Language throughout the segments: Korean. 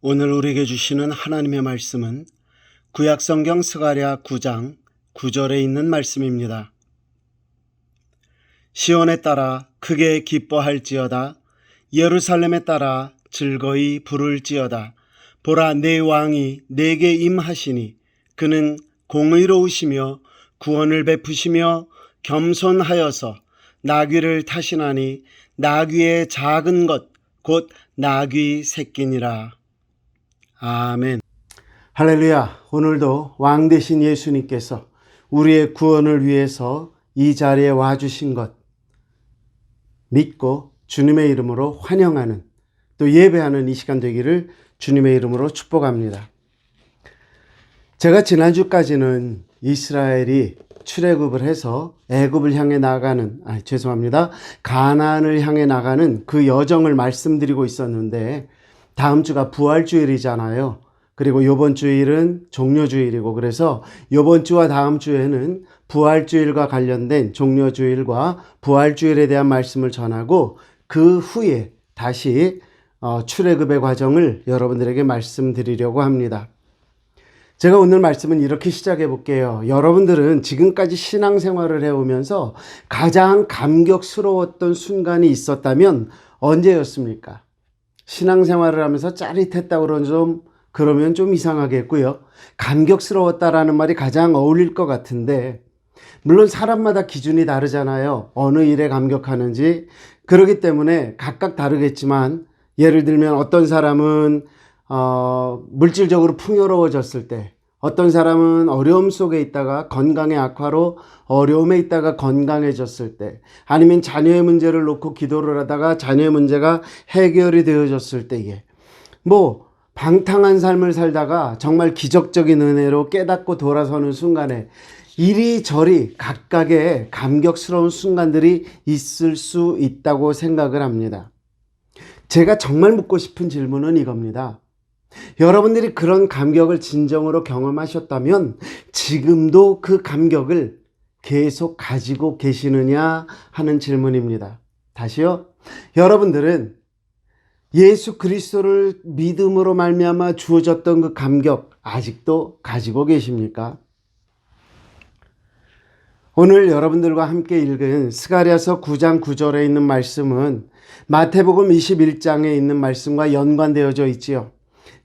오늘 우리에게 주시는 하나님의 말씀은 구약성경 스가랴 9장 9절에 있는 말씀입니다. 시온에 따라 크게 기뻐할지어다. 예루살렘에 따라 즐거이 부를지어다. 보라, 내 왕이 내게 임하시니 그는 공의로우시며 구원을 베푸시며 겸손하여서 나귀를 타시나니 나귀의 작은 것 곧 나귀 새끼니라. 아멘. 할렐루야. 오늘도 왕 되신 예수님께서 우리의 구원을 위해서 이 자리에 와주신 것 믿고 주님의 이름으로 환영하는, 또 예배하는 이 시간 되기를 주님의 이름으로 축복합니다. 제가 지난주까지는 이스라엘이 출애굽을 해서 애굽을 향해 나가는, 가나안을 향해 나가는 그 여정을 말씀드리고 있었는데, 다음 주가 부활주일이잖아요. 그리고 이번 주일은 종려주일이고, 그래서 이번 주와 다음 주에는 부활주일과 관련된 종려주일과 부활주일에 대한 말씀을 전하고, 그 후에 다시 출애굽의 과정을 여러분들에게 말씀드리려고 합니다. 제가 오늘 말씀은 이렇게 시작해 볼게요. 여러분들은 지금까지 신앙생활을 해오면서 가장 감격스러웠던 순간이 있었다면 언제였습니까? 신앙생활을 하면서 짜릿했다고 그러면 좀 이상하겠고요. 감격스러웠다라는 말이 가장 어울릴 것 같은데, 물론 사람마다 기준이 다르잖아요. 어느 일에 감격하는지. 그렇기 때문에 각각 다르겠지만, 예를 들면 어떤 사람은 물질적으로 풍요로워졌을 때, 어떤 사람은 어려움 속에 있다가 건강의 악화로 어려움에 있다가 건강해졌을 때, 아니면 자녀의 문제를 놓고 기도를 하다가 자녀의 문제가 해결이 되어졌을 때에, 방탕한 삶을 살다가 정말 기적적인 은혜로 깨닫고 돌아서는 순간에, 이리저리 각각의 감격스러운 순간들이 있을 수 있다고 생각을 합니다. 제가 정말 묻고 싶은 질문은 이겁니다. 여러분들이 그런 감격을 진정으로 경험하셨다면 지금도 그 감격을 계속 가지고 계시느냐 하는 질문입니다. 다시요. 여러분들은 예수 그리스도를 믿음으로 말미암아 주어졌던 그 감격 아직도 가지고 계십니까? 오늘 여러분들과 함께 읽은 스가랴서 9장 9절에 있는 말씀은 마태복음 21장에 있는 말씀과 연관되어져 있지요.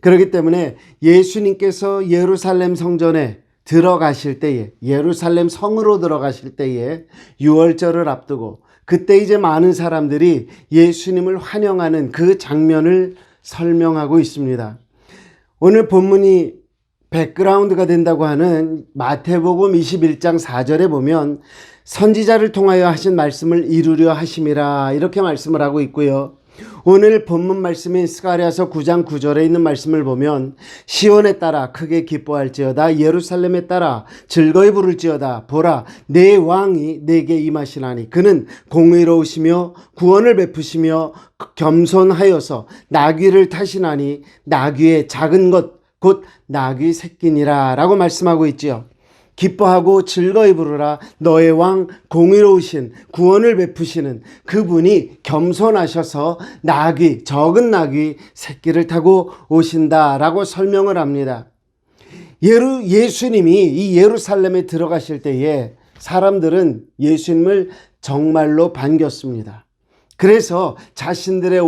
그렇기 때문에 예수님께서 예루살렘 성전에 들어가실 때에, 예루살렘 성으로 들어가실 때에 유월절을 앞두고, 그때 이제 많은 사람들이 예수님을 환영하는 그 장면을 설명하고 있습니다. 오늘 본문이 백그라운드가 된다고 하는 마태복음 21장 4절에 보면 선지자를 통하여 하신 말씀을 이루려 하심이라, 이렇게 말씀을 하고 있고요. 오늘 본문 말씀인 스가랴서 9장 9절에 있는 말씀을 보면 시온에 따라 크게 기뻐할지어다. 예루살렘에 따라 즐거이 부를지어다. 보라, 내 왕이 내게 임하시나니 그는 공의로우시며 구원을 베푸시며 겸손하여서 나귀를 타시나니 나귀의 작은 것 곧 나귀 새끼니라 라고 말씀하고 있지요. 기뻐하고 즐거이 부르라. 너의 왕, 공의로우신 구원을 베푸시는 그분이 겸손하셔서 나귀, 적은 나귀 새끼를 타고 오신다라고 설명을 합니다. 예수님이 이 예루살렘에 들어가실 때에 사람들은 예수님을 정말로 반겼습니다. 그래서 자신들의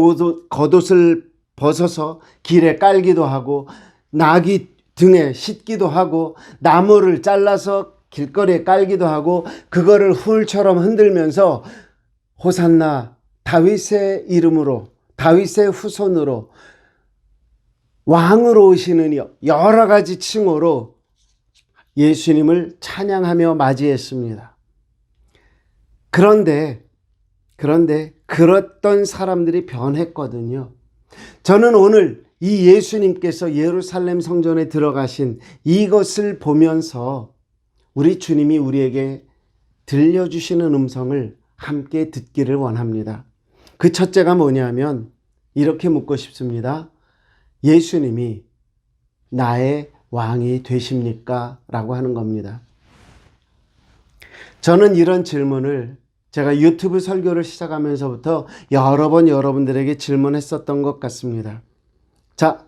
겉옷을 벗어서 길에 깔기도 하고, 나귀 등에 싣기도 하고, 나무를 잘라서 길거리에 깔기도 하고, 그거를 훌처럼 흔들면서 호산나, 다윗의 이름으로, 다윗의 후손으로, 왕으로 오시는 여러 가지 칭호로 예수님을 찬양하며 맞이했습니다. 그런데 그랬던 사람들이 변했거든요. 저는 오늘 이 예수님께서 예루살렘 성전에 들어가신 이것을 보면서 우리 주님이 우리에게 들려주시는 음성을 함께 듣기를 원합니다. 그 첫째가 뭐냐면 이렇게 묻고 싶습니다. 예수님이 나의 왕이 되십니까? 라고 하는 겁니다. 저는 이런 질문을 제가 유튜브 설교를 시작하면서부터 여러 번 여러분들에게 질문했었던 것 같습니다. 자,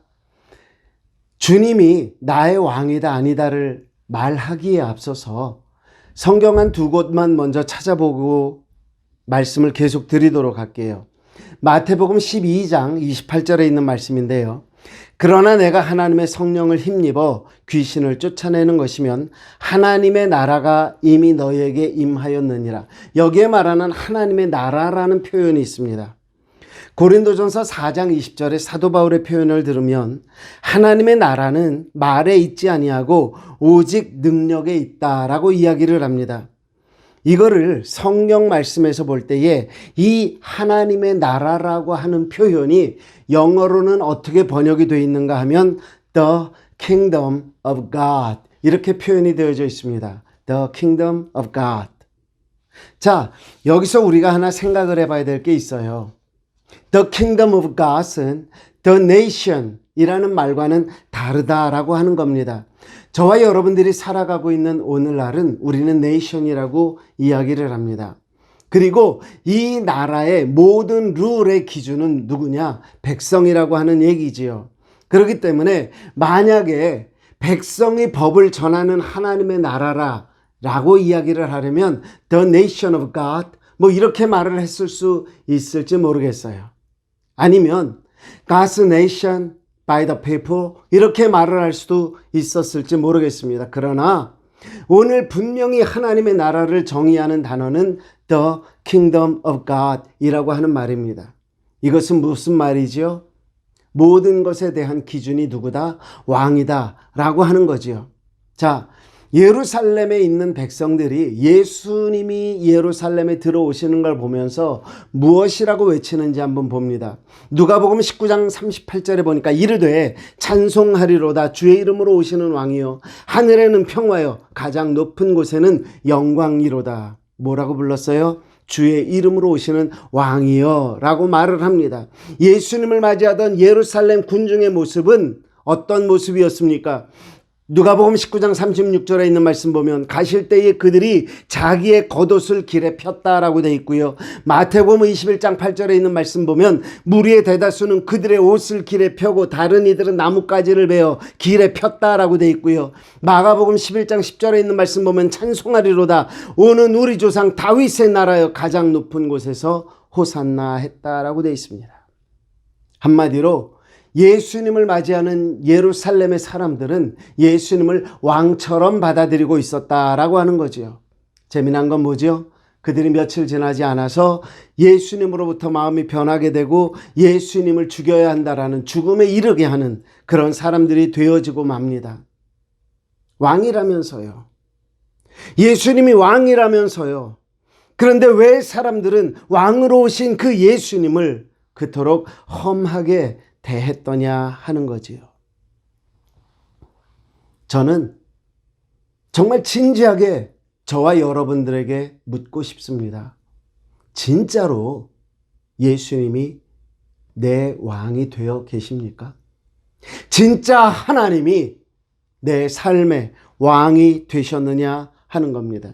주님이 나의 왕이다 아니다를 말하기에 앞서서 성경 한 두 곳만 먼저 찾아보고 말씀을 계속 드리도록 할게요. 마태복음 12장 28절에 있는 말씀인데요. 그러나 내가 하나님의 성령을 힘입어 귀신을 쫓아내는 것이면 하나님의 나라가 이미 너에게 임하였느니라. 여기에 말하는 하나님의 나라라는 표현이 있습니다. 고린도전서 4장 20절의 사도 바울의 표현을 들으면 하나님의 나라는 말에 있지 아니하고 오직 능력에 있다라고 이야기를 합니다. 이거를 성경 말씀에서 볼 때에 이 하나님의 나라라고 하는 표현이 영어로는 어떻게 번역이 되어 있는가 하면 The Kingdom of God 이렇게 표현이 되어져 있습니다. The Kingdom of God. 자, 여기서 우리가 하나 생각을 해봐야 될 게 있어요. The Kingdom of God은 The Nation 이라는 말과는 다르다라고 하는 겁니다. 저와 여러분들이 살아가고 있는 오늘날은 우리는 Nation이라고 이야기를 합니다. 그리고 이 나라의 모든 룰의 기준은 누구냐? 백성이라고 하는 얘기지요. 그렇기 때문에 만약에 백성이 법을 전하는 하나님의 나라라고 이야기를 하려면 The Nation of God 뭐 이렇게 말을 했을 수 있을지 모르겠어요. 아니면 God's Nation by the people 이렇게 말을 할 수도 있었을지 모르겠습니다. 그러나 오늘 분명히 하나님의 나라를 정의하는 단어는 The Kingdom of God 이라고 하는 말입니다. 이것은 무슨 말이죠? 모든 것에 대한 기준이 누구다? 왕이다 라고 하는 거지요. 자, 예루살렘에 있는 백성들이 예수님이 예루살렘에 들어오시는 걸 보면서 무엇이라고 외치는지 한번 봅니다. 누가복음 19장 38절에 보니까 이르되 찬송하리로다 주의 이름으로 오시는 왕이요 하늘에는 평화요 가장 높은 곳에는 영광이로다. 뭐라고 불렀어요? 주의 이름으로 오시는 왕이요 라고 말을 합니다. 예수님을 맞이하던 예루살렘 군중의 모습은 어떤 모습이었습니까? 누가복음 19장 36절에 있는 말씀 보면 가실 때에 그들이 자기의 겉옷을 길에 폈다라고 되어 있고요. 마태복음 21장 8절에 있는 말씀 보면 무리의 대다수는 그들의 옷을 길에 펴고 다른 이들은 나뭇가지를 베어 길에 폈다라고 되어 있고요. 마가복음 11장 10절에 있는 말씀 보면 찬송하리로다 오는 우리 조상 다윗의 나라여 가장 높은 곳에서 호산나 했다라고 되어 있습니다. 한마디로 예수님을 맞이하는 예루살렘의 사람들은 예수님을 왕처럼 받아들이고 있었다라고 하는 거지요. 재미난 건 뭐죠? 그들이 며칠 지나지 않아서 예수님으로부터 마음이 변하게 되고 예수님을 죽여야 한다라는 죽음에 이르게 하는 그런 사람들이 되어지고 맙니다. 왕이라면서요. 예수님이 왕이라면서요. 그런데 왜 사람들은 왕으로 오신 그 예수님을 그토록 험하게 대했더냐 하는 거지요. 저는 정말 진지하게 저와 여러분들에게 묻고 싶습니다. 진짜로 예수님이 내 왕이 되어 계십니까? 진짜 하나님이 내 삶의 왕이 되셨느냐 하는 겁니다.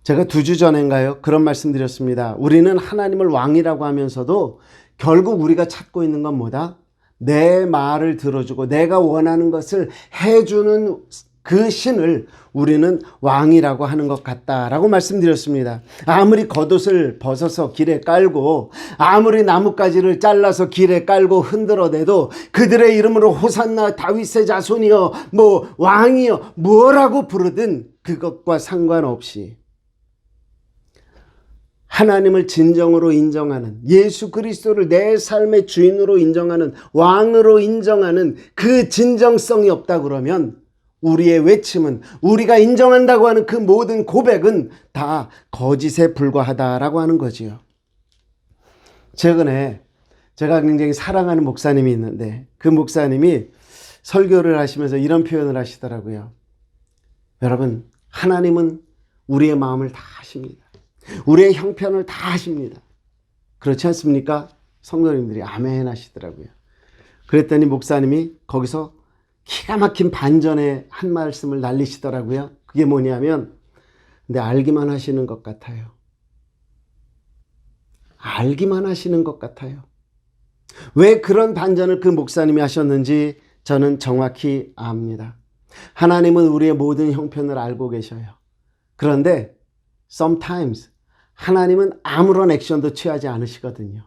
제가 2주 전인가요? 그런 말씀 드렸습니다. 우리는 하나님을 왕이라고 하면서도 결국 우리가 찾고 있는 건 뭐다? 내 말을 들어주고 내가 원하는 것을 해주는 그 신을 우리는 왕이라고 하는 것 같다라고 말씀드렸습니다. 아무리 겉옷을 벗어서 길에 깔고 아무리 나뭇가지를 잘라서 길에 깔고 흔들어대도 그들의 이름으로 호산나 다윗의 자손이여 뭐 왕이여 뭐라고 부르든 그것과 상관없이 하나님을 진정으로 인정하는 예수 그리스도를 내 삶의 주인으로 인정하는 왕으로 인정하는 그 진정성이 없다 그러면 우리의 외침은 우리가 인정한다고 하는 그 모든 고백은 다 거짓에 불과하다라고 하는 거지요. 최근에 제가 굉장히 사랑하는 목사님이 있는데 그 목사님이 설교를 하시면서 이런 표현을 하시더라고요. 여러분, 하나님은 우리의 마음을 다 아십니다. 우리의 형편을 다 아십니다. 그렇지 않습니까? 성도님들이 아멘 하시더라고요. 그랬더니 목사님이 거기서 기가 막힌 반전의 한 말씀을 날리시더라고요. 그게 뭐냐면 근데 알기만 하시는 것 같아요. 알기만 하시는 것 같아요. 왜 그런 반전을 그 목사님이 하셨는지 저는 정확히 압니다. 하나님은 우리의 모든 형편을 알고 계셔요. 그런데 sometimes 하나님은 아무런 액션도 취하지 않으시거든요.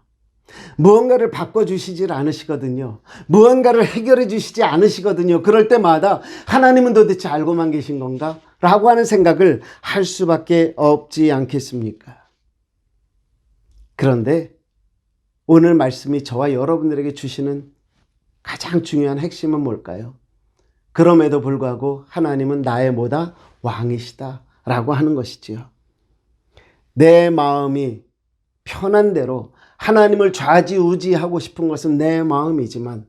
무언가를 바꿔주시질 않으시거든요. 무언가를 해결해 주시지 않으시거든요. 그럴 때마다 하나님은 도대체 알고만 계신 건가? 라고 하는 생각을 할 수밖에 없지 않겠습니까? 그런데 오늘 말씀이 저와 여러분들에게 주시는 가장 중요한 핵심은 뭘까요? 그럼에도 불구하고 하나님은 나의 뭐다? 왕이시다 라고 하는 것이지요. 내 마음이 편한 대로 하나님을 좌지우지하고 싶은 것은 내 마음이지만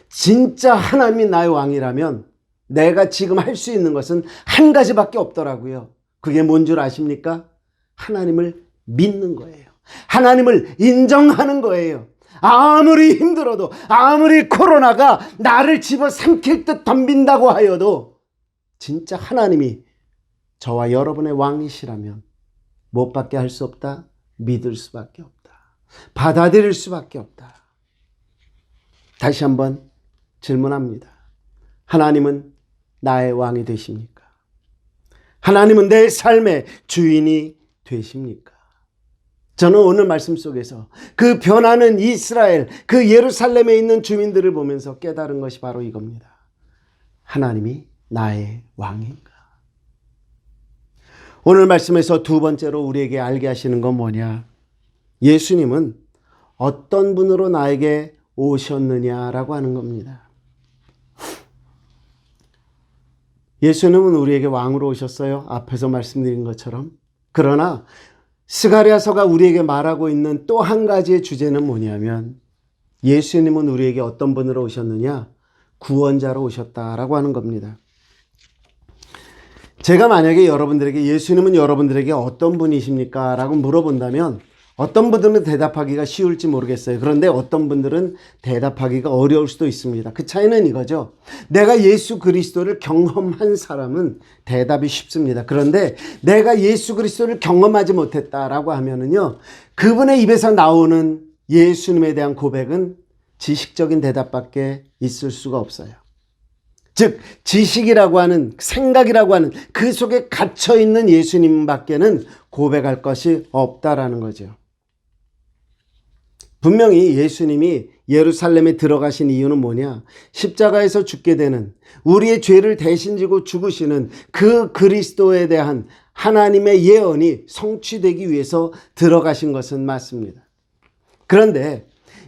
진짜 하나님이 나의 왕이라면 내가 지금 할 수 있는 것은 한 가지밖에 없더라고요. 그게 뭔 줄 아십니까? 하나님을 믿는 거예요. 하나님을 인정하는 거예요. 아무리 힘들어도, 아무리 코로나가 나를 집어삼킬 듯 덤빈다고 하여도 진짜 하나님이 저와 여러분의 왕이시라면 무엇밖에 할 수 없다? 믿을 수밖에 없다. 받아들일 수밖에 없다. 다시 한번 질문합니다. 하나님은 나의 왕이 되십니까? 하나님은 내 삶의 주인이 되십니까? 저는 오늘 말씀 속에서 그 변하는 이스라엘, 그 예루살렘에 있는 주민들을 보면서 깨달은 것이 바로 이겁니다. 하나님이 나의 왕인가? 오늘 말씀에서 두 번째로 우리에게 알게 하시는 건 뭐냐? 예수님은 어떤 분으로 나에게 오셨느냐라고 하는 겁니다. 예수님은 우리에게 왕으로 오셨어요. 앞에서 말씀드린 것처럼. 그러나 스가랴서가 우리에게 말하고 있는 또 한 가지의 주제는 뭐냐면 예수님은 우리에게 어떤 분으로 오셨느냐? 구원자로 오셨다라고 하는 겁니다. 제가 만약에 여러분들에게 예수님은 여러분들에게 어떤 분이십니까? 라고 물어본다면 어떤 분들은 대답하기가 쉬울지 모르겠어요. 그런데 어떤 분들은 대답하기가 어려울 수도 있습니다. 그 차이는 이거죠. 내가 예수 그리스도를 경험한 사람은 대답이 쉽습니다. 그런데 내가 예수 그리스도를 경험하지 못했다라고 하면은요, 그분의 입에서 나오는 예수님에 대한 고백은 지식적인 대답밖에 있을 수가 없어요. 즉 지식이라고 하는, 생각이라고 하는 그 속에 갇혀있는 예수님밖에는 고백할 것이 없다라는 거죠. 분명히 예수님이 예루살렘에 들어가신 이유는 뭐냐? 십자가에서 죽게 되는, 우리의 죄를 대신 지고 죽으시는 그 그리스도에 대한 하나님의 예언이 성취되기 위해서 들어가신 것은 맞습니다. 그런데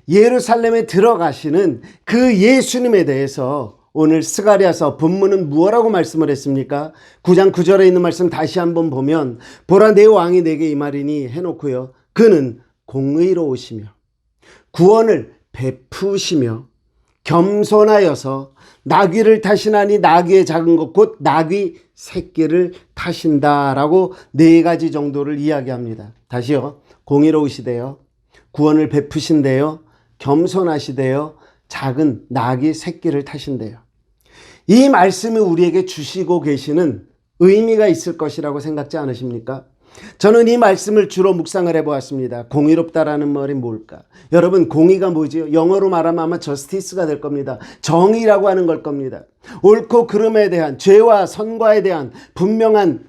예루살렘에 들어가시는 그 예수님에 대해서 오늘 스가랴서 본문은 무엇라고 말씀을 했습니까? 9장 9절에 있는 말씀 다시 한번 보면 보라 내 왕이 내게 임하리니 해놓고요. 그는 공의로우시며 구원을 베푸시며 겸손하여서 나귀를 타시나니 나귀의 작은 것 곧 나귀 새끼를 타신다라고 네 가지 정도를 이야기합니다. 다시요. 공의로우시대요. 구원을 베푸신대요. 겸손하시대요. 작은 나귀 새끼를 타신대요. 이 말씀이 우리에게 주시고 계시는 의미가 있을 것이라고 생각지 않으십니까? 저는 이 말씀을 주로 묵상을 해보았습니다. 공의롭다라는 말이 뭘까? 여러분, 공의가 뭐지요? 영어로 말하면 아마 저스티스가 될 겁니다. 정의라고 하는 걸 겁니다. 옳고 그름에 대한, 죄와 선과에 대한 분명한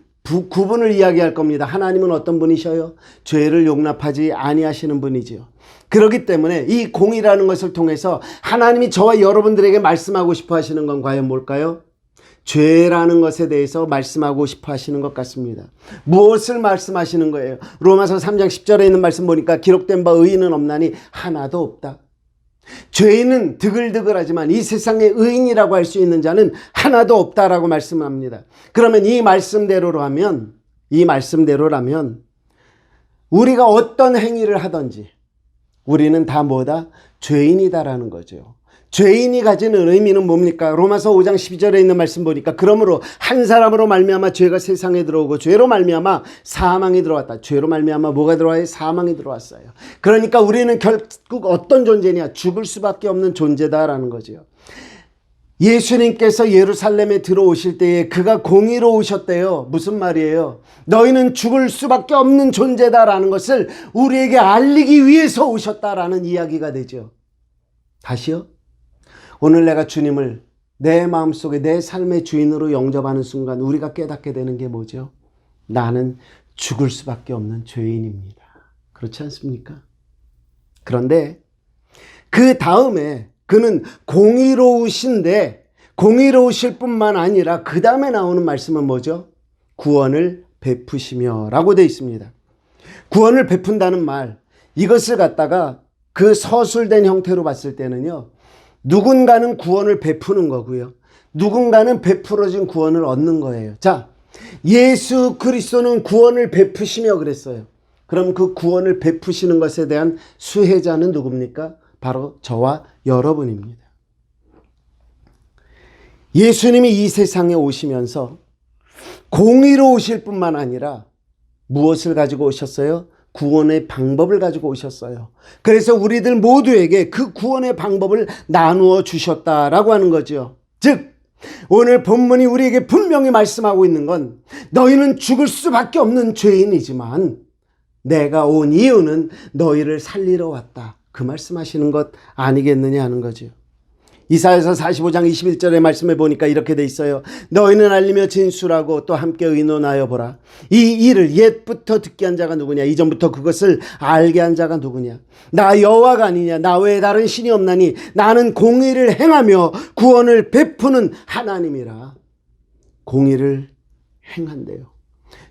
구분을 이야기할 겁니다. 하나님은 어떤 분이셔요? 죄를 용납하지 아니하시는 분이지요. 그렇기 때문에 이 공의라는 것을 통해서 하나님이 저와 여러분들에게 말씀하고 싶어 하시는 건 과연 뭘까요? 죄라는 것에 대해서 말씀하고 싶어 하시는 것 같습니다. 무엇을 말씀하시는 거예요? 로마서 3장 10절에 있는 말씀 보니까 기록된 바 의인은 없나니 하나도 없다. 죄인은 드글드글하지만 이 세상에 의인이라고 할 수 있는 자는 하나도 없다라고 말씀합니다. 그러면 이 말씀대로라면 우리가 어떤 행위를 하든지 우리는 다 뭐다? 죄인이다라는 거죠. 죄인이 가지는 의미는 뭡니까? 로마서 5장 12절에 있는 말씀 보니까 그러므로 한 사람으로 말미암아 죄가 세상에 들어오고 죄로 말미암아 사망이 들어왔다. 죄로 말미암아 뭐가 들어와요? 사망이 들어왔어요. 그러니까 우리는 결국 어떤 존재냐? 죽을 수밖에 없는 존재다라는 거죠. 예수님께서 예루살렘에 들어오실 때에 그가 공의로우셨대요. 무슨 말이에요? 너희는 죽을 수밖에 없는 존재다라는 것을 우리에게 알리기 위해서 오셨다라는 이야기가 되죠. 다시요? 오늘 내가 주님을 내 마음속에 내 삶의 주인으로 영접하는 순간 우리가 깨닫게 되는 게 뭐죠? 나는 죽을 수밖에 없는 죄인입니다. 그렇지 않습니까? 그런데 그 다음에 그는 공의로우실 뿐만 아니라 그 다음에 나오는 말씀은 뭐죠? 구원을 베푸시며 라고 되어 있습니다. 구원을 베푼다는 말, 이것을 갖다가 그 서술된 형태로 봤을 때는요, 누군가는 구원을 베푸는 거고요, 누군가는 베풀어진 구원을 얻는 거예요. 자, 예수 그리스도는 구원을 베푸시며 그랬어요. 그럼 그 구원을 베푸시는 것에 대한 수혜자는 누굽니까? 바로 저와 여러분입니다. 예수님이 이 세상에 오시면서 공의로우실 뿐만 아니라 무엇을 가지고 오셨어요? 구원의 방법을 가지고 오셨어요. 그래서 우리들 모두에게 그 구원의 방법을 나누어 주셨다라고 하는 거죠. 즉, 오늘 본문이 우리에게 분명히 말씀하고 있는 건 너희는 죽을 수밖에 없는 죄인이지만 내가 온 이유는 너희를 살리러 왔다. 그 말씀하시는 것 아니겠느냐 하는 거죠. 이사야서 45장 21절의 말씀에 보니까 이렇게 돼 있어요. 너희는 알리며 진술하고 또 함께 의논하여 보라. 이 일을 옛부터 듣게 한 자가 누구냐? 이전부터 그것을 알게 한 자가 누구냐? 나 여호와가 아니냐? 나 외에 다른 신이 없나니 나는 공의를 행하며 구원을 베푸는 하나님이라. 공의를 행한대요.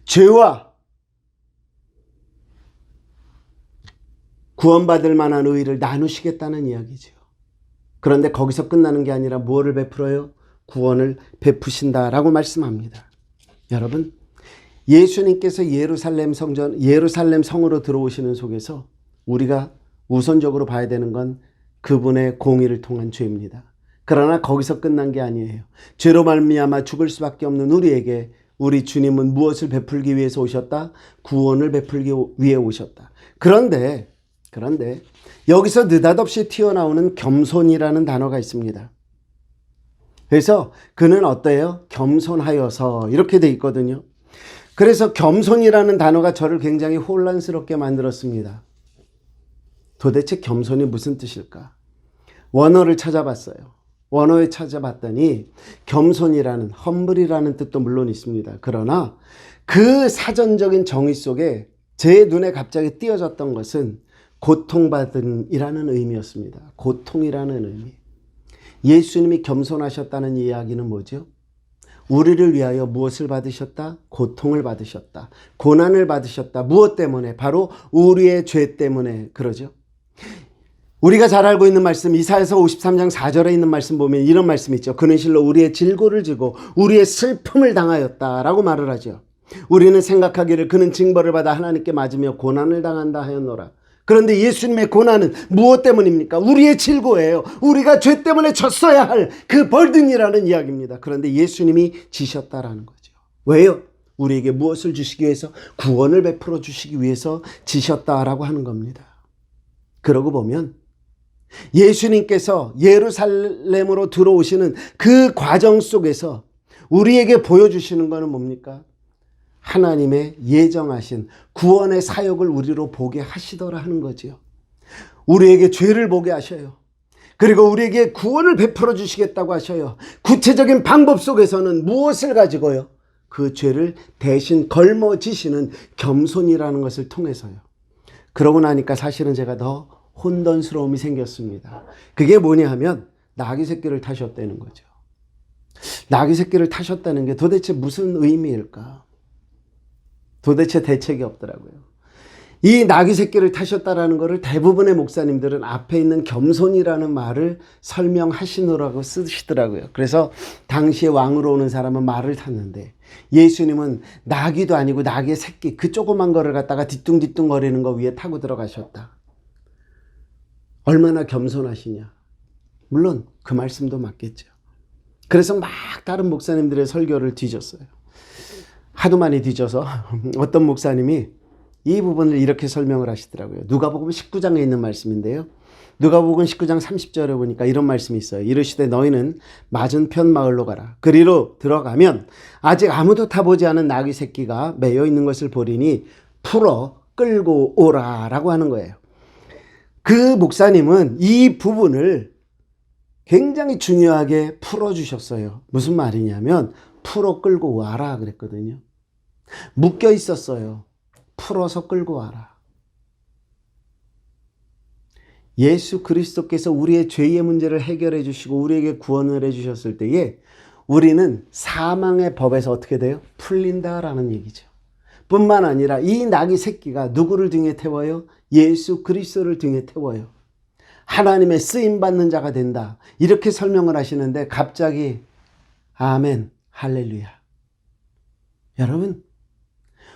죄와 구원받을 만한 의의를 나누시겠다는 이야기죠. 그런데 거기서 끝나는 게 아니라 무엇을 베풀어요? 구원을 베푸신다라고 말씀합니다. 여러분, 예수님께서 예루살렘 성으로 들어오시는 속에서 우리가 우선적으로 봐야 되는 건 그분의 공의를 통한 죄입니다. 그러나 거기서 끝난 게 아니에요. 죄로 말미암아 죽을 수밖에 없는 우리에게 우리 주님은 무엇을 베풀기 위해서 오셨다? 구원을 베풀기 위해 오셨다. 그런데 여기서 느닷없이 튀어나오는 겸손이라는 단어가 있습니다. 그래서 그는 어때요? 겸손하여서 이렇게 돼 있거든요. 그래서 겸손이라는 단어가 저를 굉장히 혼란스럽게 만들었습니다. 도대체 겸손이 무슨 뜻일까? 원어를 찾아봤어요. 원어에 찾아봤더니 겸손이라는, 험블이라는 뜻도 물론 있습니다. 그러나 그 사전적인 정의 속에 제 눈에 갑자기 띄어졌던 것은 고통받은 이라는 의미였습니다. 고통이라는 의미. 예수님이 겸손하셨다는 이야기는 뭐죠? 우리를 위하여 무엇을 받으셨다? 고통을 받으셨다. 고난을 받으셨다. 무엇 때문에? 바로 우리의 죄 때문에 그러죠. 우리가 잘 알고 있는 말씀, 이사야서 53장 4절에 있는 말씀 보면 이런 말씀이 있죠. 그는 실로 우리의 질고를 지고 우리의 슬픔을 당하였다라고 말을 하죠. 우리는 생각하기를 그는 징벌을 받아 하나님께 맞으며 고난을 당한다 하였노라. 그런데 예수님의 고난은 무엇 때문입니까? 우리의 질고예요. 우리가 죄 때문에 졌어야 할 그 벌든이라는 이야기입니다. 그런데 예수님이 지셨다라는 거죠. 왜요? 우리에게 무엇을 주시기 위해서? 구원을 베풀어 주시기 위해서 지셨다라고 하는 겁니다. 그러고 보면 예수님께서 예루살렘으로 들어오시는 그 과정 속에서 우리에게 보여주시는 것은 뭡니까? 하나님의 예정하신 구원의 사역을 우리로 보게 하시더라 하는 거지요. 우리에게 죄를 보게 하셔요. 그리고 우리에게 구원을 베풀어 주시겠다고 하셔요. 구체적인 방법 속에서는 무엇을 가지고요? 그 죄를 대신 걸머지시는 겸손이라는 것을 통해서요. 그러고 나니까 사실은 제가 더 혼돈스러움이 생겼습니다. 그게 뭐냐 하면 나귀 새끼를 타셨다는 거죠. 나귀 새끼를 타셨다는 게 도대체 무슨 의미일까? 도대체 대책이 없더라고요. 이 나귀 새끼를 타셨다라는 것을 대부분의 목사님들은 앞에 있는 겸손이라는 말을 설명하시느라고 쓰시더라고요. 그래서 당시에 왕으로 오는 사람은 말을 탔는데 예수님은 나귀도 아니고 나귀의 새끼, 그 조그만 거를 갖다가 뒤뚱뒤뚱 거리는 거 위에 타고 들어가셨다. 얼마나 겸손하시냐. 물론 그 말씀도 맞겠죠. 그래서 막 다른 목사님들의 설교를 뒤졌어요. 하도 많이 뒤져서 어떤 목사님이 이 부분을 이렇게 설명을 하시더라고요. 누가복음 19장에 있는 말씀인데요. 누가복음 19장 30절에 보니까 이런 말씀이 있어요. 이르시되 너희는 맞은편 마을로 가라. 그리로 들어가면 아직 아무도 타보지 않은 나귀 새끼가 매여 있는 것을 보리니 풀어 끌고 오라 라고 하는 거예요. 그 목사님은 이 부분을 굉장히 중요하게 풀어주셨어요. 무슨 말이냐면 풀어 끌고 와라 그랬거든요. 묶여 있었어요. 풀어서 끌고 와라. 예수 그리스도께서 우리의 죄의 문제를 해결해 주시고 우리에게 구원을 해 주셨을 때에 우리는 사망의 법에서 어떻게 돼요? 풀린다라는 얘기죠. 뿐만 아니라 이 나귀 새끼가 누구를 등에 태워요? 예수 그리스도를 등에 태워요. 하나님의 쓰임받는 자가 된다. 이렇게 설명을 하시는데 갑자기 아멘, 할렐루야. 여러분,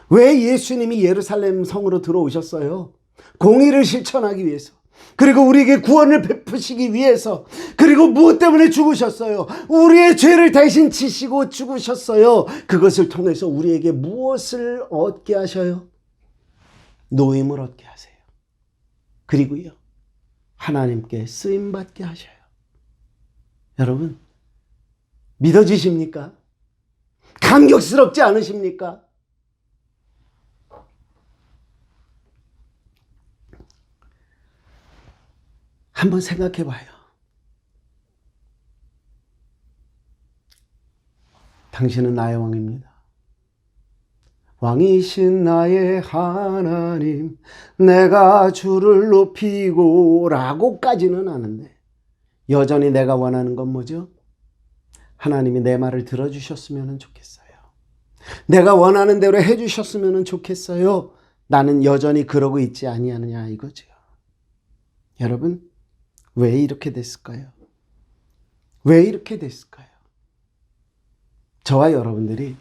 왜 예수님이 예루살렘 성으로 들어오셨어요? 공의를 실천하기 위해서. 그리고 우리에게 구원을 베푸시기 위해서. 그리고 무엇 때문에 죽으셨어요? 우리의 죄를 대신 지시고 죽으셨어요. 그것을 통해서 우리에게 무엇을 얻게 하셔요? 노임을 얻게 하세요. 그리고요, 하나님께 쓰임받게 하셔요. 여러분, 믿어지십니까? 감격스럽지 않으십니까? 한번 생각해 봐요. 당신은 나의 왕입니다. 왕이신 나의 하나님, 내가 주를 높이고 라고까지는 아는데 여전히 내가 원하는 건 뭐죠? 하나님이 내 말을 들어주셨으면 좋겠어요. 내가 원하는 대로 해주셨으면 좋겠어요. 나는 여전히 그러고 있지 아니하느냐 이거죠. 여러분, 왜 이렇게 됐을까요? 왜 이렇게 됐을까요? 저와 여러분들이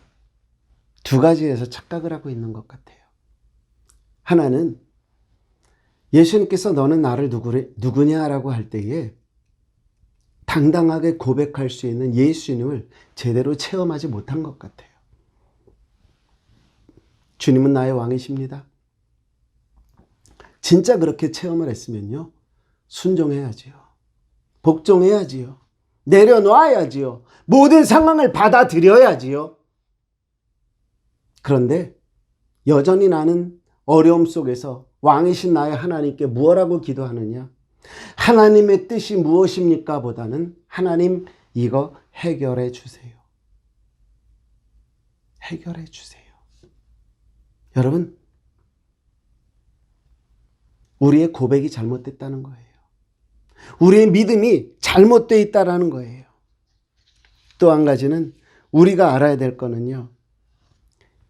두 가지에서 착각을 하고 있는 것 같아요. 하나는 예수님께서 너는 나를 누구냐라고 할 때에 당당하게 고백할 수 있는 예수님을 제대로 체험하지 못한 것 같아요. 주님은 나의 왕이십니다. 진짜 그렇게 체험을 했으면요, 순종해야지요. 복종해야지요. 내려놔야지요. 모든 상황을 받아들여야지요. 그런데 여전히 나는 어려움 속에서 왕이신 나의 하나님께 무엇라고 기도하느냐? 하나님의 뜻이 무엇입니까? 보다는 하나님 이거 해결해 주세요. 해결해 주세요. 여러분, 우리의 고백이 잘못됐다는 거예요. 우리의 믿음이 잘못되어 있다는 거예요. 또 한 가지는 우리가 알아야 될 거는요,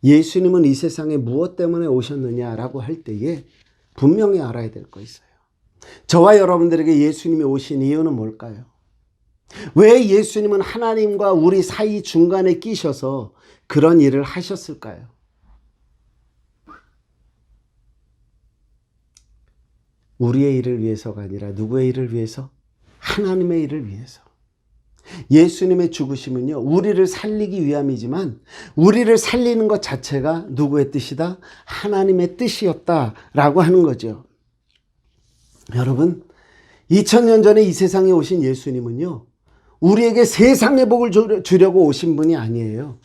예수님은 이 세상에 무엇 때문에 오셨느냐라고 할 때에 분명히 알아야 될 거 있어요. 저와 여러분들에게 예수님이 오신 이유는 뭘까요? 왜 예수님은 하나님과 우리 사이 중간에 끼셔서 그런 일을 하셨을까요? 우리의 일을 위해서가 아니라 누구의 일을 위해서? 하나님의 일을 위해서. 예수님의 죽으심은요, 우리를 살리기 위함이지만 우리를 살리는 것 자체가 누구의 뜻이다? 하나님의 뜻이었다라고 하는 거죠. 여러분, 2000년 전에 이 세상에 오신 예수님은요, 우리에게 세상의 복을 주려고 오신 분이 아니에요.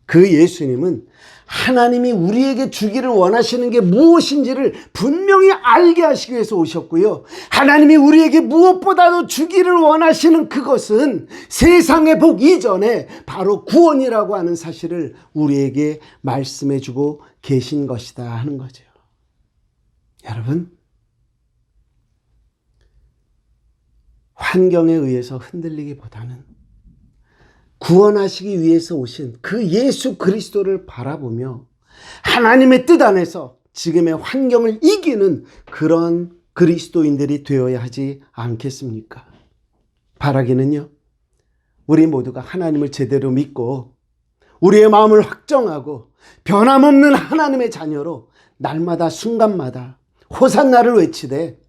그 예수님은 하나님이 우리에게 주기를 원하시는 게 무엇인지를 분명히 알게 하시기 위해서 오셨고요. 하나님이 우리에게 무엇보다도 주기를 원하시는 그것은 세상의 복 이전에 바로 구원이라고 하는 사실을 우리에게 말씀해 주고 계신 것이다 하는 거죠. 여러분, 환경에 의해서 흔들리기보다는 구원하시기 위해서 오신 그 예수 그리스도를 바라보며 하나님의 뜻 안에서 지금의 환경을 이기는 그런 그리스도인들이 되어야 하지 않겠습니까? 바라기는요, 우리 모두가 하나님을 제대로 믿고 우리의 마음을 확정하고 변함없는 하나님의 자녀로 날마다 순간마다 호산나를 외치되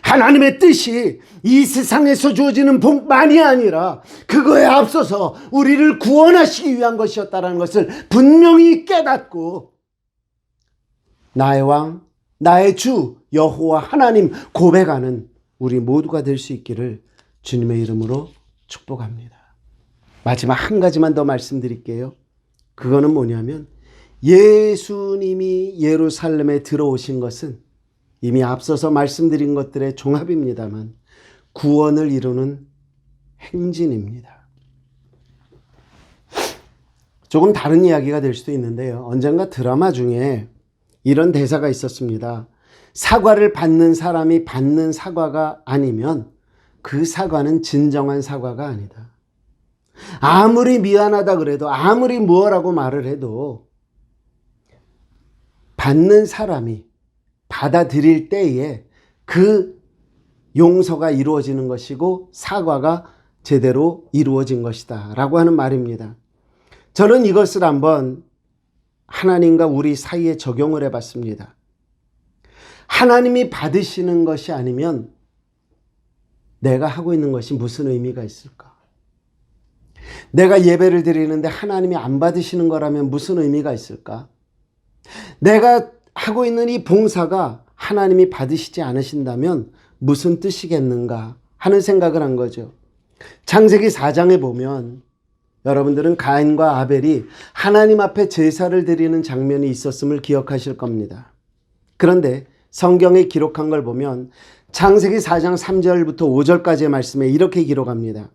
하나님의 뜻이 이 세상에서 주어지는 복만이 아니라 그거에 앞서서 우리를 구원하시기 위한 것이었다는 것을 분명히 깨닫고 나의 왕, 나의 주 여호와 하나님 고백하는 우리 모두가 될 수 있기를 주님의 이름으로 축복합니다. 마지막 한 가지만 더 말씀드릴게요. 그거는 뭐냐면 예수님이 예루살렘에 들어오신 것은 이미 앞서서 말씀드린 것들의 종합입니다만 구원을 이루는 행진입니다. 조금 다른 이야기가 될 수도 있는데요. 언젠가 드라마 중에 이런 대사가 있었습니다. 사과를 받는 사람이 받는 사과가 아니면 그 사과는 진정한 사과가 아니다. 아무리 미안하다 그래도, 아무리 뭐라고 말을 해도 받는 사람이 받아들일 때에 그 용서가 이루어지는 것이고 사과가 제대로 이루어진 것이다 라고 하는 말입니다. 저는 이것을 한번 하나님과 우리 사이에 적용을 해봤습니다. 하나님이 받으시는 것이 아니면 내가 하고 있는 것이 무슨 의미가 있을까? 내가 예배를 드리는데 하나님이 안 받으시는 거라면 무슨 의미가 있을까? 내가 하고 있는 이 봉사가 하나님이 받으시지 않으신다면 무슨 뜻이겠는가 하는 생각을 한 거죠. 창세기 4장에 보면 여러분들은 가인과 아벨이 하나님 앞에 제사를 드리는 장면이 있었음을 기억하실 겁니다. 그런데 성경에 기록한 걸 보면 창세기 4장 3절부터 5절까지의 말씀에 이렇게 기록합니다.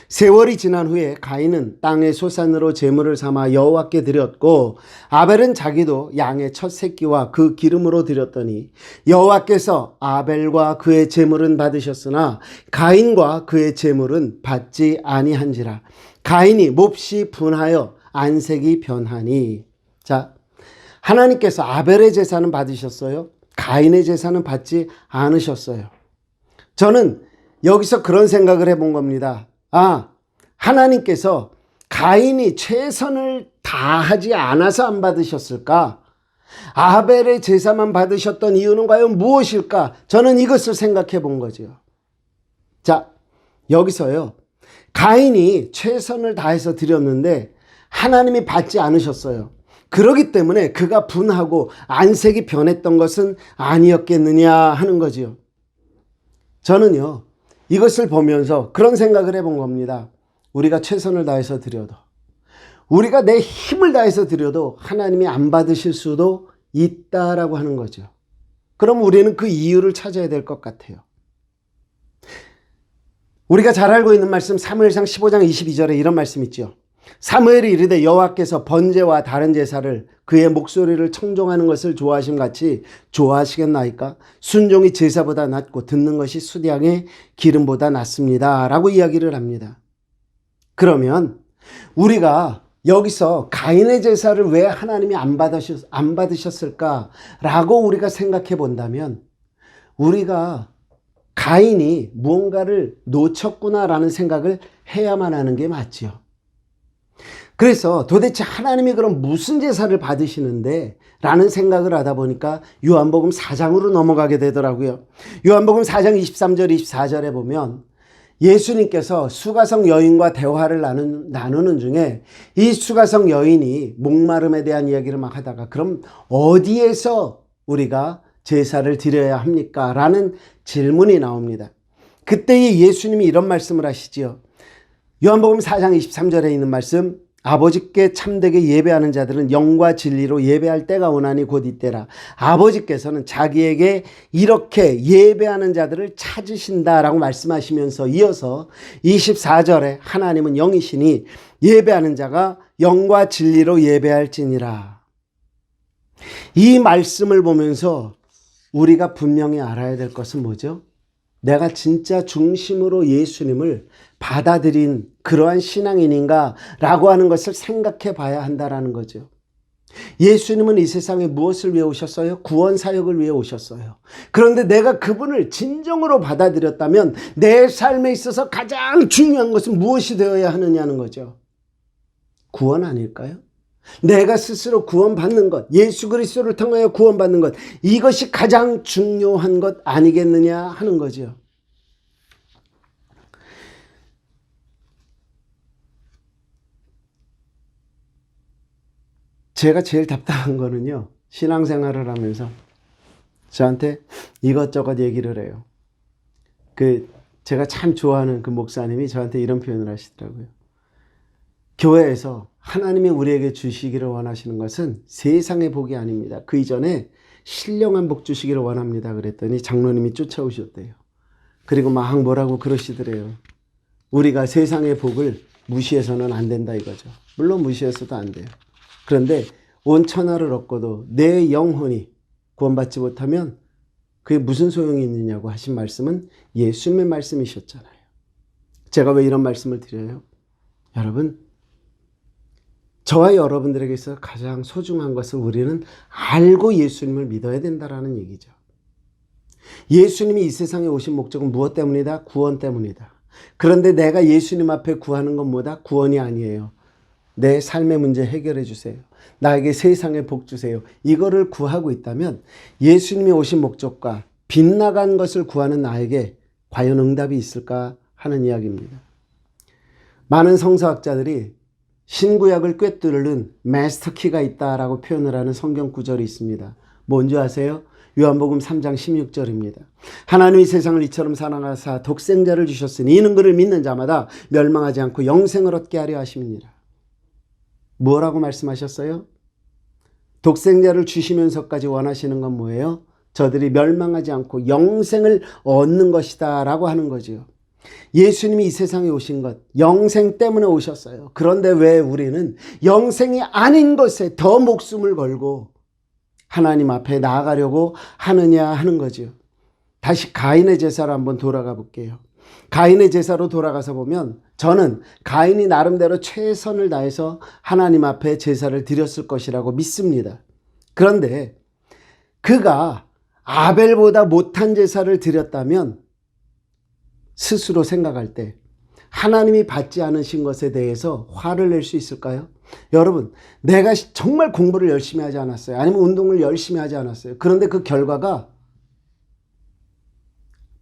세월이 지난 후에 가인은 땅의 소산으로 제물을 삼아 여호와께 드렸고 아벨은 자기도 양의 첫 새끼와 그 기름으로 드렸더니 여호와께서 아벨과 그의 제물은 받으셨으나 가인과 그의 제물은 받지 아니한지라. 가인이 몹시 분하여 안색이 변하니. 자, 하나님께서 아벨의 제사는 받으셨어요. 가인의 제사는 받지 않으셨어요. 저는 여기서 그런 생각을 해본 겁니다. 하나님께서 가인이 최선을 다하지 않아서 안 받으셨을까? 아벨의 제사만 받으셨던 이유는 과연 무엇일까? 저는 이것을 생각해 본 거죠. 자, 여기서요. 가인이 최선을 다해서 드렸는데 하나님이 받지 않으셨어요. 그렇기 때문에 그가 분하고 안색이 변했던 것은 아니었겠느냐 하는 거지요. 저는요, 이것을 보면서 그런 생각을 해본 겁니다. 우리가 최선을 다해서 드려도, 우리가 내 힘을 다해서 드려도 하나님이 안 받으실 수도 있다라고 하는 거죠. 그럼 우리는 그 이유를 찾아야 될 것 같아요. 우리가 잘 알고 있는 말씀 사무엘상 15장 22절에 이런 말씀 있죠. 사무엘이 이르되 여호와께서 번제와 다른 제사를 그의 목소리를 청종하는 것을 좋아하심 같이 좋아하시겠나이까? 순종이 제사보다 낫고 듣는 것이 수량의 기름보다 낫습니다 라고 이야기를 합니다. 그러면 우리가 여기서 가인의 제사를 왜 하나님이 안 받으셨을까 라고 우리가 생각해 본다면 우리가 가인이 무언가를 놓쳤구나라는 생각을 해야만 하는 게 맞죠. 그래서 도대체 하나님이 그럼 무슨 제사를 받으시는데? 라는 생각을 하다 보니까 요한복음 4장으로 넘어가게 되더라고요. 요한복음 4장 23절 24절에 보면 예수님께서 수가성 여인과 대화를 나누는 중에 이 수가성 여인이 목마름에 대한 이야기를 막 하다가 그럼 어디에서 우리가 제사를 드려야 합니까? 라는 질문이 나옵니다. 그때에 예수님이 이런 말씀을 하시지요. 요한복음 4장 23절에 있는 말씀, 아버지께 참되게 예배하는 자들은 영과 진리로 예배할 때가 오나니 곧 이때라. 아버지께서는 자기에게 이렇게 예배하는 자들을 찾으신다라고 말씀하시면서 이어서 24절에 하나님은 영이시니 예배하는 자가 영과 진리로 예배할지니라. 이 말씀을 보면서 우리가 분명히 알아야 될 것은 뭐죠? 내가 진짜 중심으로 예수님을 받아들인 그러한 신앙인인가 라고 하는 것을 생각해 봐야 한다는 거죠. 예수님은 이 세상에 무엇을 위해 오셨어요? 구원 사역을 위해 오셨어요. 그런데 내가 그분을 진정으로 받아들였다면 내 삶에 있어서 가장 중요한 것은 무엇이 되어야 하느냐는 거죠. 구원 아닐까요? 내가 스스로 구원받는 것, 예수 그리스도를 통하여 구원받는 것, 이것이 가장 중요한 것 아니겠느냐 하는 거죠. 제가 제일 답답한 거는요, 신앙생활을 하면서 저한테 이것저것 얘기를 해요. 제가 참 좋아하는 그 목사님이 저한테 이런 표현을 하시더라고요. 교회에서 하나님이 우리에게 주시기를 원하시는 것은 세상의 복이 아닙니다. 그 이전에 신령한 복 주시기를 원합니다. 그랬더니 장로님이 쫓아오셨대요. 그리고 막 뭐라고 그러시더래요. 우리가 세상의 복을 무시해서는 안 된다 이거죠. 물론 무시해서도 안 돼요. 그런데 온 천하를 얻고도 내 영혼이 구원받지 못하면 그게 무슨 소용이 있느냐고 하신 말씀은 예수님의 말씀이셨잖아요. 제가 왜 이런 말씀을 드려요? 여러분, 저와 여러분들에게서 가장 소중한 것은 우리는 알고 예수님을 믿어야 된다라는 얘기죠. 예수님이 이 세상에 오신 목적은 무엇 때문이다? 구원 때문이다. 그런데 내가 예수님 앞에 구하는 건 뭐다? 구원이 아니에요. 내 삶의 문제 해결해 주세요. 나에게 세상의 복 주세요. 이거를 구하고 있다면 예수님이 오신 목적과 빗나간 것을 구하는 나에게 과연 응답이 있을까 하는 이야기입니다. 많은 성서학자들이 신구약을 꿰뚫는 마스터키가 있다라고 표현을 하는 성경 구절이 있습니다. 뭔지 아세요? 요한복음 3장 16절입니다. 하나님이 세상을 이처럼 사랑하사 독생자를 주셨으니 이는 그를 믿는 자마다 멸망하지 않고 영생을 얻게 하려 하심이니라. 뭐라고 말씀하셨어요? 독생자를 주시면서까지 원하시는 건 뭐예요? 저들이 멸망하지 않고 영생을 얻는 것이다 라고 하는 거죠. 예수님이 이 세상에 오신 것, 영생 때문에 오셨어요. 그런데 왜 우리는 영생이 아닌 것에 더 목숨을 걸고 하나님 앞에 나아가려고 하느냐 하는 거죠. 다시 가인의 제사로 한번 돌아가 볼게요. 가인의 제사로 돌아가서 보면 저는 가인이 나름대로 최선을 다해서 하나님 앞에 제사를 드렸을 것이라고 믿습니다. 그런데 그가 아벨보다 못한 제사를 드렸다면 스스로 생각할 때 하나님이 받지 않으신 것에 대해서 화를 낼 수 있을까요? 여러분, 내가 정말 공부를 열심히 하지 않았어요. 아니면 운동을 열심히 하지 않았어요. 그런데 그 결과가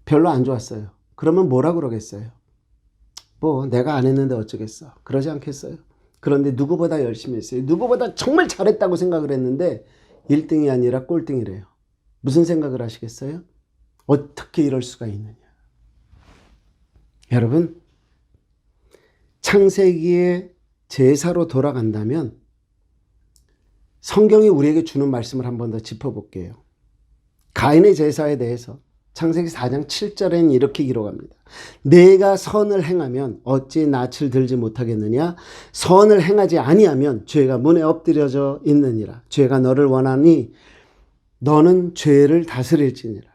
별로 안 좋았어요. 그러면 뭐라 그러겠어요? 뭐 내가 안 했는데 어쩌겠어. 그러지 않겠어요? 그런데 누구보다 열심히 했어요. 누구보다 정말 잘했다고 생각을 했는데 1등이 아니라 꼴등이래요. 무슨 생각을 하시겠어요? 어떻게 이럴 수가 있느냐. 여러분, 창세기의 제사로 돌아간다면 성경이 우리에게 주는 말씀을 한 번 더 짚어볼게요. 가인의 제사에 대해서 창세기 4장 7절에는 이렇게 기록합니다. 내가 선을 행하면 어찌 낯을 들지 못하겠느냐? 선을 행하지 아니하면 죄가 문에 엎드려져 있느니라. 죄가 너를 원하니 너는 죄를 다스릴지니라.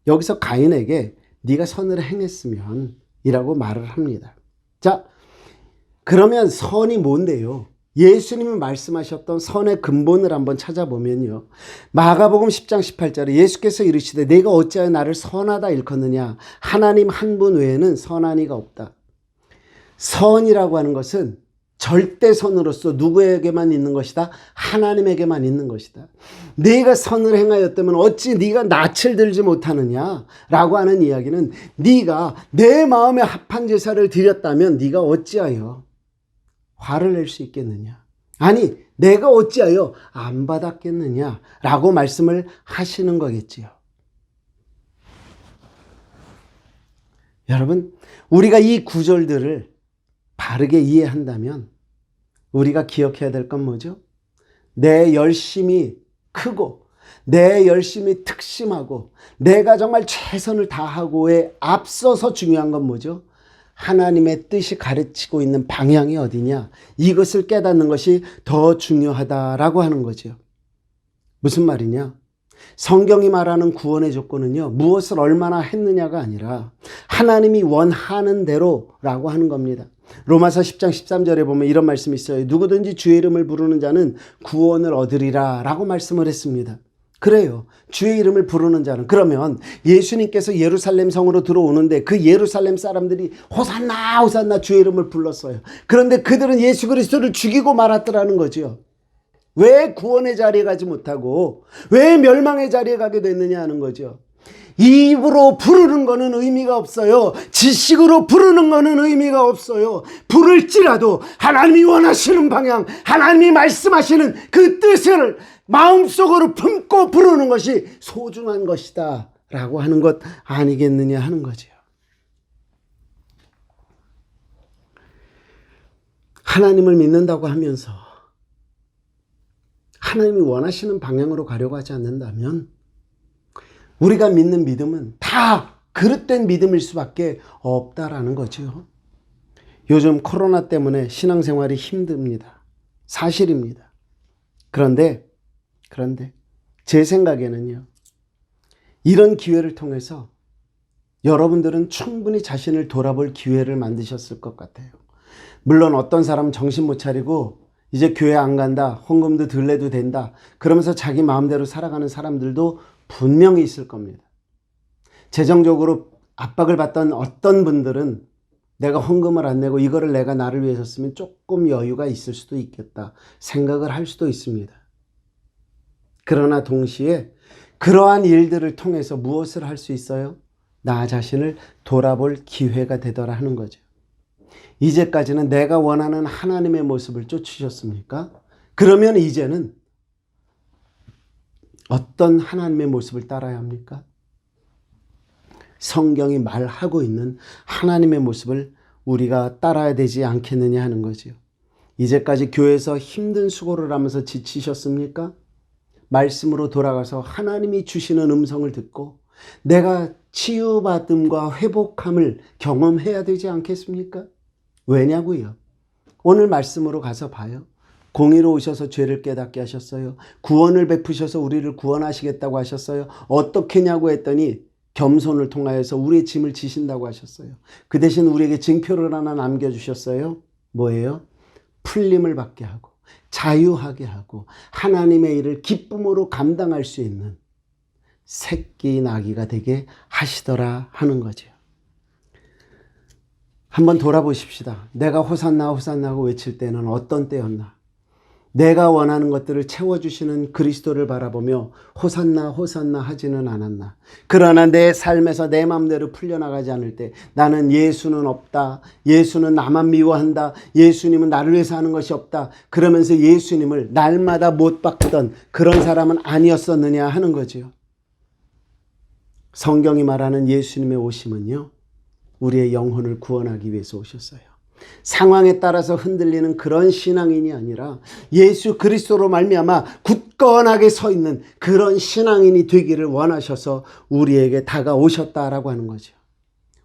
여기서 가인에게 네가 선을 행했으면 이라고 말을 합니다. 자, 그러면 선이 뭔데요? 예수님이 말씀하셨던 선의 근본을 한번 찾아보면요. 마가복음 10장 18절에 예수께서 이르시되 내가 어찌하여 나를 선하다 일컫느냐? 하나님 한 분 외에는 선한 이가 없다. 선이라고 하는 것은 절대선으로서 누구에게만 있는 것이다? 하나님에게만 있는 것이다. 네가 선을 행하였다면 어찌 네가 낯을 들지 못하느냐? 라고 하는 이야기는 네가 내 마음에 합한 제사를 드렸다면 네가 어찌하여 화를 낼 수 있겠느냐? 아니, 내가 어찌하여 안 받았겠느냐? 라고 말씀을 하시는 거겠지요. 여러분, 우리가 이 구절들을 바르게 이해한다면 우리가 기억해야 될 건 뭐죠? 내 열심이 크고 내 열심이 특심하고 내가 정말 최선을 다하고에 앞서서 중요한 건 뭐죠? 하나님의 뜻이 가르치고 있는 방향이 어디냐? 이것을 깨닫는 것이 더 중요하다라고 하는 거죠. 무슨 말이냐? 성경이 말하는 구원의 조건은요, 무엇을 얼마나 했느냐가 아니라 하나님이 원하는 대로라고 하는 겁니다. 로마서 10장 13절에 보면 이런 말씀이 있어요. 누구든지 주의 이름을 부르는 자는 구원을 얻으리라 라고 말씀을 했습니다. 그래요. 주의 이름을 부르는 자는. 그러면 예수님께서 예루살렘 성으로 들어오는데 그 예루살렘 사람들이 호산나 호산나 주의 이름을 불렀어요. 그런데 그들은 예수 그리스도를 죽이고 말았더라는 거죠. 왜 구원의 자리에 가지 못하고 왜 멸망의 자리에 가게 됐느냐 하는 거죠. 입으로 부르는 거는 의미가 없어요. 지식으로 부르는 거는 의미가 없어요. 부를지라도 하나님이 원하시는 방향, 하나님이 말씀하시는 그 뜻을 마음속으로 품고 부르는 것이 소중한 것이다 라고 하는 것 아니겠느냐 하는 거죠. 하나님을 믿는다고 하면서 하나님이 원하시는 방향으로 가려고 하지 않는다면 우리가 믿는 믿음은 다 그릇된 믿음일 수밖에 없다라는 거죠. 요즘 코로나 때문에 신앙생활이 힘듭니다. 사실입니다. 그런데 제 생각에는요, 이런 기회를 통해서 여러분들은 충분히 자신을 돌아볼 기회를 만드셨을 것 같아요. 물론 어떤 사람은 정신 못 차리고 이제 교회 안 간다, 헌금도 덜 내도 된다, 그러면서 자기 마음대로 살아가는 사람들도 분명히 있을 겁니다. 재정적으로 압박을 받던 어떤 분들은 내가 헌금을 안 내고 이거를 내가 나를 위해서 쓰면 조금 여유가 있을 수도 있겠다 생각을 할 수도 있습니다. 그러나 동시에 그러한 일들을 통해서 무엇을 할 수 있어요? 나 자신을 돌아볼 기회가 되더라 하는 거죠. 이제까지는 내가 원하는 하나님의 모습을 쫓으셨습니까? 그러면 이제는 어떤 하나님의 모습을 따라야 합니까? 성경이 말하고 있는 하나님의 모습을 우리가 따라야 되지 않겠느냐 하는 거죠. 이제까지 교회에서 힘든 수고를 하면서 지치셨습니까? 말씀으로 돌아가서 하나님이 주시는 음성을 듣고 내가 치유받음과 회복함을 경험해야 되지 않겠습니까? 왜냐고요? 오늘 말씀으로 가서 봐요. 공의로 오셔서 죄를 깨닫게 하셨어요. 구원을 베푸셔서 우리를 구원하시겠다고 하셨어요. 어떻게냐고 했더니 겸손을 통하여서 우리의 짐을 지신다고 하셨어요. 그 대신 우리에게 증표를 하나 남겨주셨어요. 뭐예요? 풀림을 받게 하고 자유하게 하고 하나님의 일을 기쁨으로 감당할 수 있는 새끼 나귀가 되게 하시더라 하는 거죠. 한번 돌아보십시다. 내가 호산나 호산나 하고 외칠 때는 어떤 때였나? 내가 원하는 것들을 채워주시는 그리스도를 바라보며 호산나 호산나 하지는 않았나? 그러나 내 삶에서 내 마음대로 풀려나가지 않을 때 나는 예수는 없다, 예수는 나만 미워한다, 예수님은 나를 위해서 하는 것이 없다, 그러면서 예수님을 날마다 못 박던 그런 사람은 아니었었느냐 하는 거죠. 성경이 말하는 예수님의 오심은요, 우리의 영혼을 구원하기 위해서 오셨어요. 상황에 따라서 흔들리는 그런 신앙인이 아니라 예수 그리스도로 말미암아 굳건하게 서 있는 그런 신앙인이 되기를 원하셔서 우리에게 다가오셨다라고 하는 거죠.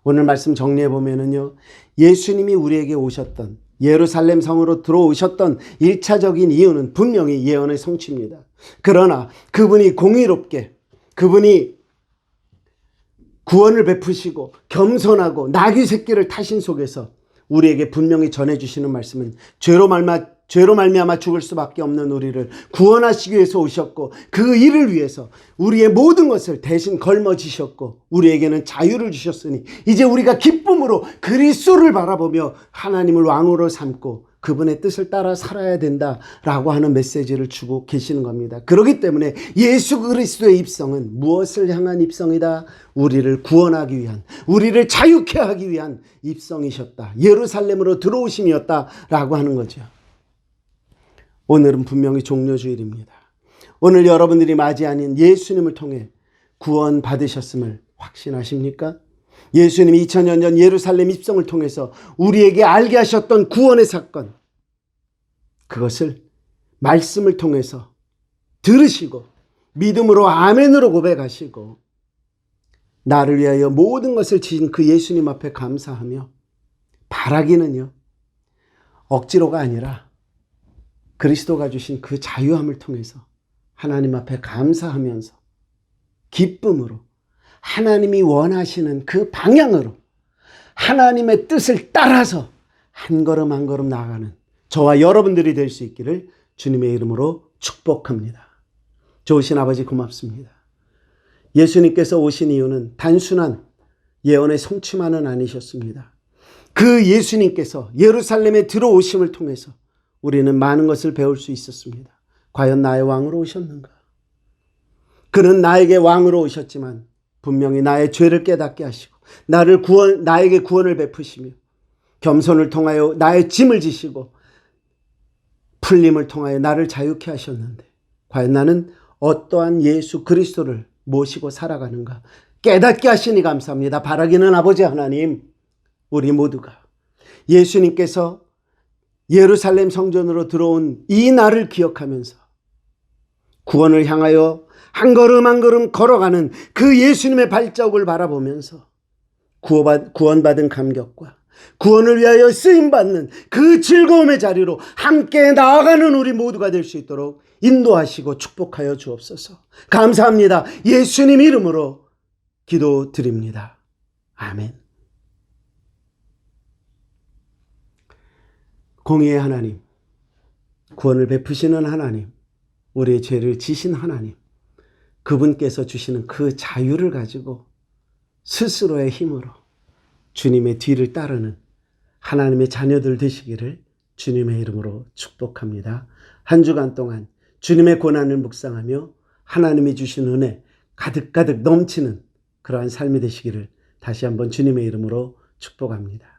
오늘 말씀 정리해 보면은요, 예수님이 우리에게 오셨던, 예루살렘 성으로 들어오셨던 1차적인 이유는 분명히 예언의 성취입니다. 그러나 그분이 공의롭게, 그분이 구원을 베푸시고 겸손하고 나귀 새끼를 타신 속에서 우리에게 분명히 전해주시는 말씀은 죄로 말미암아 죽을 수밖에 없는 우리를 구원하시기 위해서 오셨고 그 일을 위해서 우리의 모든 것을 대신 걸머지셨고 우리에게는 자유를 주셨으니 이제 우리가 기쁨으로 그리스도를 바라보며 하나님을 왕으로 삼고 그분의 뜻을 따라 살아야 된다라고 하는 메시지를 주고 계시는 겁니다. 그렇기 때문에 예수 그리스도의 입성은 무엇을 향한 입성이다? 우리를 구원하기 위한, 우리를 자유케 하기 위한 입성이셨다. 예루살렘으로 들어오심이었다라고 하는 거죠. 오늘은 분명히 종료주일입니다. 오늘 여러분들이 맞이하는 예수님을 통해 구원 받으셨음을 확신하십니까? 예수님이 2000년 전 예루살렘 입성을 통해서 우리에게 알게 하셨던 구원의 사건, 그것을 말씀을 통해서 들으시고 믿음으로 아멘으로 고백하시고 나를 위하여 모든 것을 지신 그 예수님 앞에 감사하며 바라기는요, 억지로가 아니라 그리스도가 주신 그 자유함을 통해서 하나님 앞에 감사하면서 기쁨으로 하나님이 원하시는 그 방향으로 하나님의 뜻을 따라서 한 걸음 한 걸음 나아가는 저와 여러분들이 될 수 있기를 주님의 이름으로 축복합니다. 좋으신 아버지 고맙습니다. 예수님께서 오신 이유는 단순한 예언의 성취만은 아니셨습니다. 그 예수님께서 예루살렘에 들어오심을 통해서 우리는 많은 것을 배울 수 있었습니다. 과연 나의 왕으로 오셨는가? 그는 나에게 왕으로 오셨지만 분명히 나의 죄를 깨닫게 하시고 나에게 구원을 베푸시며 겸손을 통하여 나의 짐을 지시고 풀림을 통하여 나를 자유케 하셨는데 과연 나는 어떠한 예수 그리스도를 모시고 살아가는가 깨닫게 하시니 감사합니다. 바라기는 아버지 하나님, 우리 모두가 예수님께서 예루살렘 성전으로 들어온 이 날을 기억하면서 구원을 향하여 한 걸음 한 걸음 걸어가는 그 예수님의 발자국을 바라보면서 구원받은 감격과 구원을 위하여 쓰임받는 그 즐거움의 자리로 함께 나아가는 우리 모두가 될 수 있도록 인도하시고 축복하여 주옵소서. 감사합니다. 예수님 이름으로 기도드립니다. 아멘. 공의의 하나님, 구원을 베푸시는 하나님, 우리의 죄를 지신 하나님, 그분께서 주시는 그 자유를 가지고 스스로의 힘으로 주님의 뒤를 따르는 하나님의 자녀들 되시기를 주님의 이름으로 축복합니다. 한 주간 동안 주님의 고난을 묵상하며 하나님이 주신 은혜 가득가득 넘치는 그러한 삶이 되시기를 다시 한번 주님의 이름으로 축복합니다.